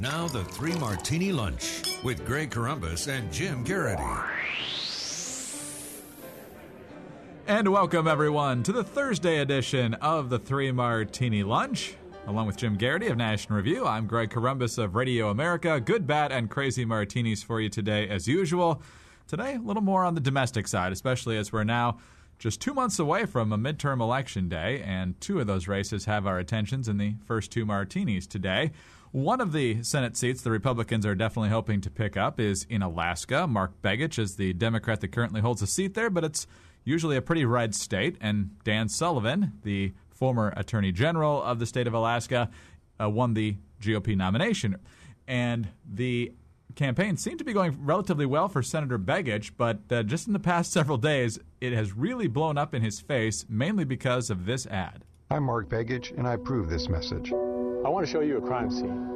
Now the Three Martini Lunch with Greg Corombos and Jim Garrity. And welcome, everyone, to the Thursday edition of the Three Martini Lunch. Along with Jim Garrity of National Review, I'm Greg Corombos of Radio America. Good, bad, and crazy martinis for you today, as usual. Today, a little more on the domestic side, especially as we're now just 2 months away from a midterm election day, and two of those races have our attentions in the first two martinis today. One of the Senate seats the Republicans are definitely hoping to pick up is in Alaska. Mark Begich is the Democrat that currently holds a seat there, but it's usually a pretty red state. And Dan Sullivan, the former Attorney General of the state of Alaska, won the GOP nomination. And the campaign seemed to be going relatively well for Senator Begich, but just in the past several days, it has really blown up in his face, mainly because of this ad. I'm Mark Begich, and I approve this message. I want to show you a crime scene.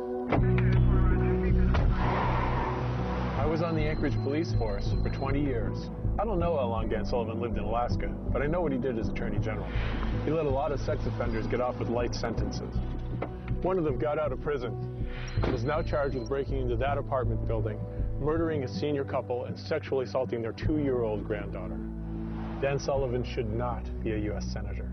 I was on the Anchorage police force for 20 years. I don't know how long Dan Sullivan lived in Alaska, but I know what he did as Attorney General. He let a lot of sex offenders get off with light sentences. One of them got out of prison and is now charged with breaking into that apartment building, murdering a senior couple, and sexually assaulting their 2-year-old granddaughter. Dan Sullivan should not be a U.S. Senator.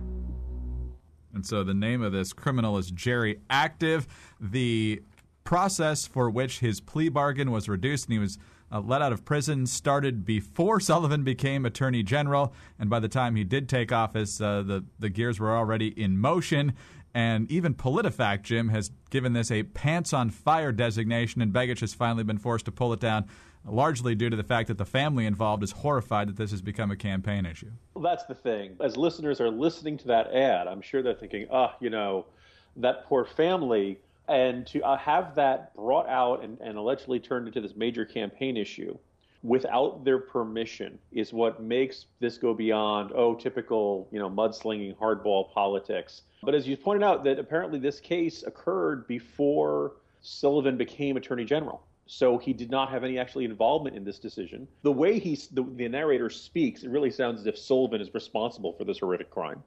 And so the name of this criminal is Jerry Active. The process for which his plea bargain was reduced and he was let out of prison started before Sullivan became Attorney General. And by the time he did take office, the gears were already in motion. And even PolitiFact, Jim, has given this a pants-on-fire designation, and Begich has finally been forced to pull it down, largely due to the fact that the family involved is horrified that this has become a campaign issue. Well, that's the thing. As listeners are listening to that ad, I'm sure they're thinking, that poor family. And to have that brought out and allegedly turned into this major campaign issue without their permission is what makes this go beyond, typical, mudslinging, hardball politics. But as you pointed out, that apparently this case occurred before Sullivan became Attorney General. So he did not have any actually involvement in this decision. The way the narrator speaks, it really sounds as if Sullivan is responsible for this horrific crime.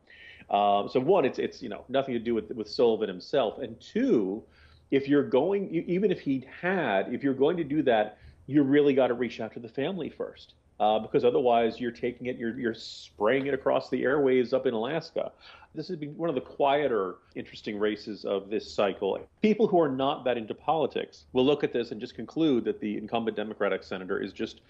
So one, it's nothing to do with Sullivan himself, and two, if you're going to do that, you really got to reach out to the family first, because otherwise you're taking it, you're spraying it across the airwaves up in Alaska. This has been one of the quieter, interesting races of this cycle. People who are not that into politics will look at this and just conclude that the incumbent Democratic senator is just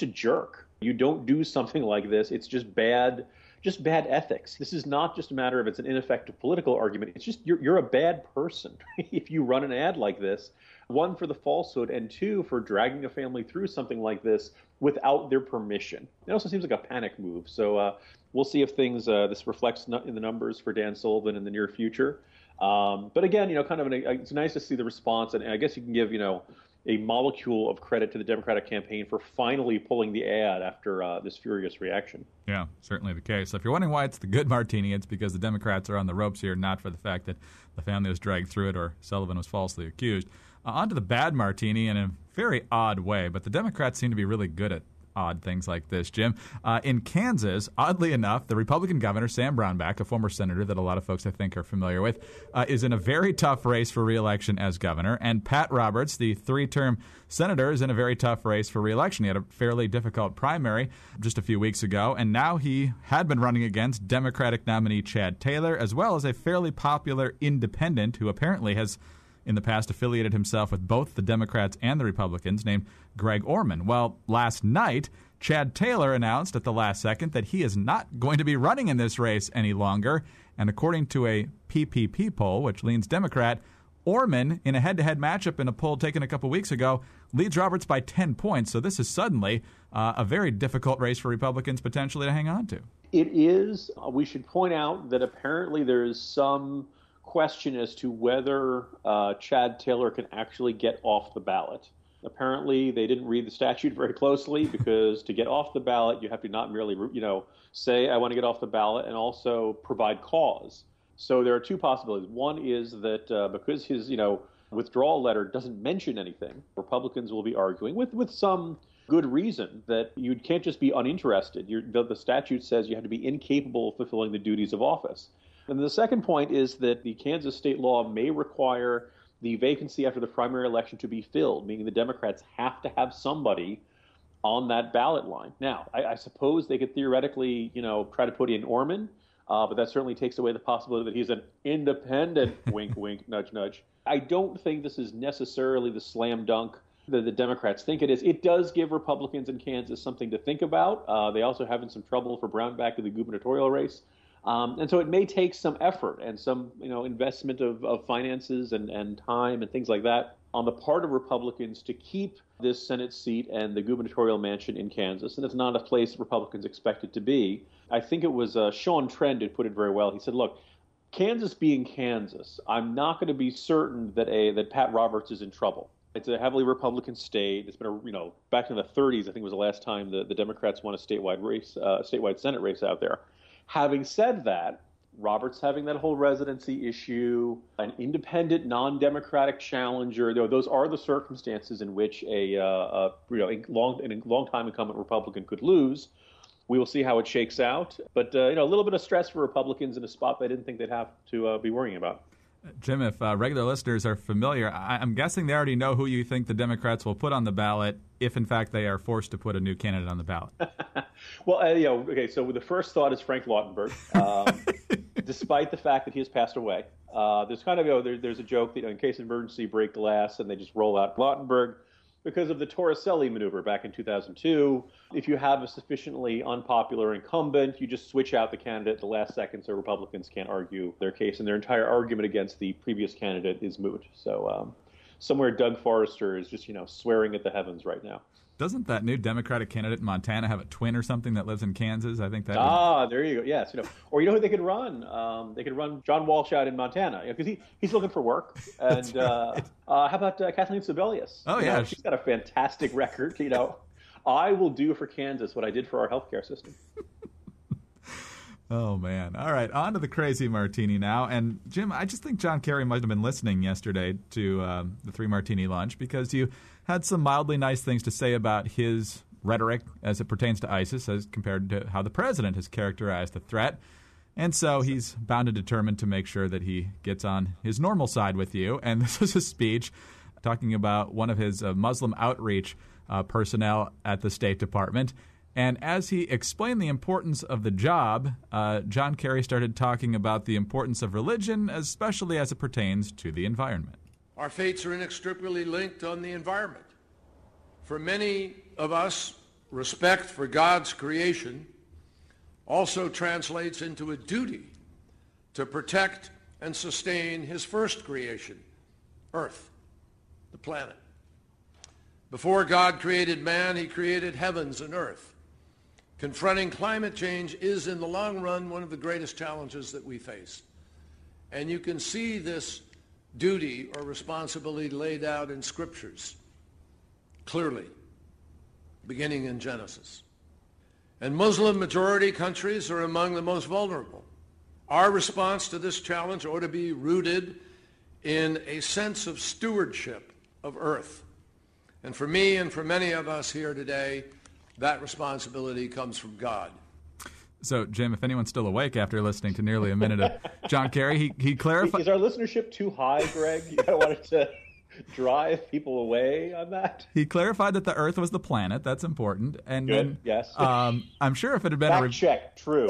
a jerk. You don't do something like this. It's just bad ethics. This is not just a matter of it's an ineffective political argument. It's just you're a bad person if you run an ad like this. One, for the falsehood, and two, for dragging a family through something like this without their permission. It also seems like a panic move. So we'll see if this reflects in the numbers for Dan Sullivan in the near future. But again, it's nice to see the response, and I guess you can give a molecule of credit to the Democratic campaign for finally pulling the ad after this furious reaction. Yeah, certainly the case. So if you're wondering why it's the good martini, it's because the Democrats are on the ropes here, not for the fact that the family was dragged through it or Sullivan was falsely accused. On to the bad martini in a very odd way, but the Democrats seem to be really good at odd things like this, Jim. In Kansas, oddly enough, the Republican governor, Sam Brownback, a former senator that a lot of folks I think are familiar with, is in a very tough race for re-election as governor. And Pat Roberts, the three-term senator, is in a very tough race for re-election. He had a fairly difficult primary just a few weeks ago, and now he had been running against Democratic nominee Chad Taylor, as well as a fairly popular independent who apparently has in the past affiliated himself with both the Democrats and the Republicans, named Greg Orman. Well, last night, Chad Taylor announced at the last second that he is not going to be running in this race any longer. And according to a PPP poll, which leans Democrat, Orman, in a head-to-head matchup in a poll taken a couple weeks ago, leads Roberts by 10 points. So this is suddenly a very difficult race for Republicans potentially to hang on to. It is. We should point out that apparently there is some question as to whether Chad Taylor can actually get off the ballot. Apparently, they didn't read the statute very closely, because to get off the ballot, you have to not merely, say, I want to get off the ballot, and also provide cause. So there are two possibilities. One is that because his, withdrawal letter doesn't mention anything, Republicans will be arguing with some good reason that you can't just be uninterested. The statute says you have to be incapable of fulfilling the duties of office. And the second point is that the Kansas state law may require the vacancy after the primary election to be filled, meaning the Democrats have to have somebody on that ballot line. Now, I suppose they could theoretically, try to put in Orman, but that certainly takes away the possibility that he's an independent, wink, wink, nudge, nudge. I don't think this is necessarily the slam dunk that the Democrats think it is. It does give Republicans in Kansas something to think about. They also having some trouble for Brown back in the gubernatorial race. And so it may take some effort and some, investment of finances and time and things like that on the part of Republicans to keep this Senate seat and the gubernatorial mansion in Kansas. And it's not a place Republicans expect it to be. I think it was Sean Trend who put it very well. He said, look, Kansas being Kansas, I'm not going to be certain that Pat Roberts is in trouble. It's a heavily Republican state. It's been back in the 30s, I think was the last time the Democrats won a statewide Senate race out there. Having said that, Roberts having that whole residency issue, an independent, non-democratic challenger, those are the circumstances in which a long-time incumbent Republican could lose. We will see how it shakes out. But, a little bit of stress for Republicans in a spot they didn't think they'd have to be worrying about. Jim, if regular listeners are familiar, I'm guessing they already know who you think the Democrats will put on the ballot if, in fact, they are forced to put a new candidate on the ballot. Well, okay, so the first thought is Frank Lautenberg, despite the fact that he has passed away. There's kind of, there's a joke that in case of emergency, break glass, and they just roll out Lautenberg. Because of the Torricelli maneuver back in 2002, if you have a sufficiently unpopular incumbent, you just switch out the candidate at the last second so Republicans can't argue their case, and their entire argument against the previous candidate is moot. So somewhere Doug Forrester is just, swearing at the heavens right now. Doesn't that new Democratic candidate in Montana have a twin or something that lives in Kansas? I think that. There you go. Yes, Or who they could run? They could run John Walsh out in Montana because he's looking for work. And right. How about Kathleen Sebelius? Oh yeah, she's got a fantastic record. I will do for Kansas what I did for our healthcare system. Oh, man. All right, on to the crazy martini now. And, Jim, I just think John Kerry might have been listening yesterday to the Three Martini Lunch because you had some mildly nice things to say about his rhetoric as it pertains to ISIS as compared to how the president has characterized the threat. And so he's bound and determined to make sure that he gets on his normal side with you. And this was a speech talking about one of his Muslim outreach personnel at the State Department. And as he explained the importance of the job, John Kerry started talking about the importance of religion, especially as it pertains to the environment. Our fates are inextricably linked on the environment. For many of us, respect for God's creation also translates into a duty to protect and sustain his first creation, Earth, the planet. Before God created man, he created heavens and earth. Confronting climate change is, in the long run, one of the greatest challenges that we face. And you can see this duty or responsibility laid out in scriptures clearly, beginning in Genesis. And Muslim majority countries are among the most vulnerable. Our response to this challenge ought to be rooted in a sense of stewardship of Earth. And for me and for many of us here today, that responsibility comes from God. So, Jim, if anyone's still awake after listening to nearly a minute of John Kerry, he clarified... Is our listenership too high, Greg? You don't want it to drive people away on that? He clarified that the Earth was the planet. That's important. And good, then, yes. I'm sure if it had been fact check, true.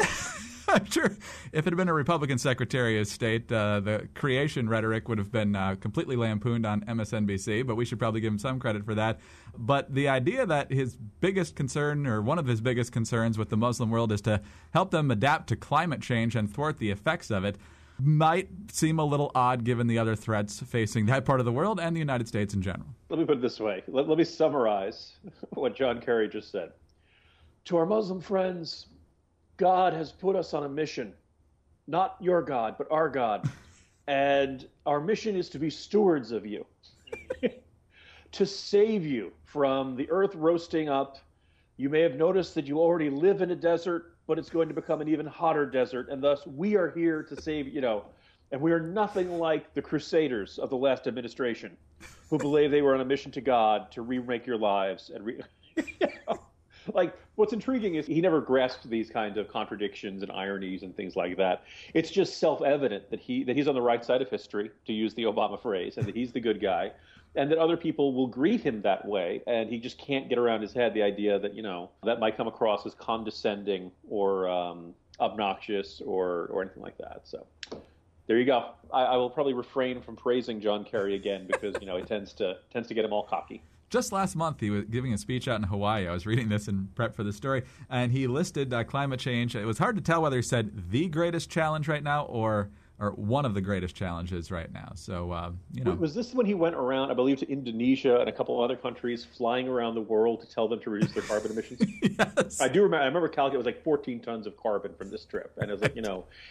I'm sure if it had been a Republican Secretary of State, the creation rhetoric would have been completely lampooned on MSNBC, but we should probably give him some credit for that. But the idea that his biggest concern, or one of his biggest concerns with the Muslim world, is to help them adapt to climate change and thwart the effects of it, might seem a little odd given the other threats facing that part of the world and the United States in general. Let me put it this way. Let me summarize what John Kerry just said. To our Muslim friends, God has put us on a mission, not your God, but our God. And our mission is to be stewards of you, to save you from the earth roasting up. You may have noticed that you already live in a desert, but it's going to become an even hotter desert. And thus we are here to save, and we are nothing like the crusaders of the last administration who believed they were on a mission to God to remake your lives. And Like, what's intriguing is he never grasped these kinds of contradictions and ironies and things like that. It's just self-evident that he's on the right side of history, to use the Obama phrase, and that he's the good guy, and that other people will greet him that way, and he just can't get around his head the idea that, that might come across as condescending or obnoxious or anything like that. So there you go. I will probably refrain from praising John Kerry again because, it tends to get him all cocky. Just last month, he was giving a speech out in Hawaii. I was reading this in prep for the story, and he listed climate change. It was hard to tell whether he said the greatest challenge right now or one of the greatest challenges right now. So, Was this when he went around, I believe, to Indonesia and a couple of other countries, flying around the world to tell them to reduce their carbon emissions? Yes. I remember calculating it was like 14 tons of carbon from this trip. And it was like,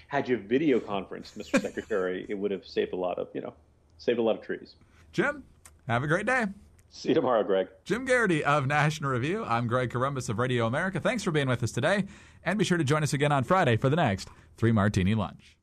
had you video conferenced, Mr. Secretary, it would have saved a lot of trees. Jim, have a great day. See you tomorrow, Greg. Jim Garrity of National Review. I'm Greg Corombos of Radio America. Thanks for being with us today. And be sure to join us again on Friday for the next 3 Martini Lunch.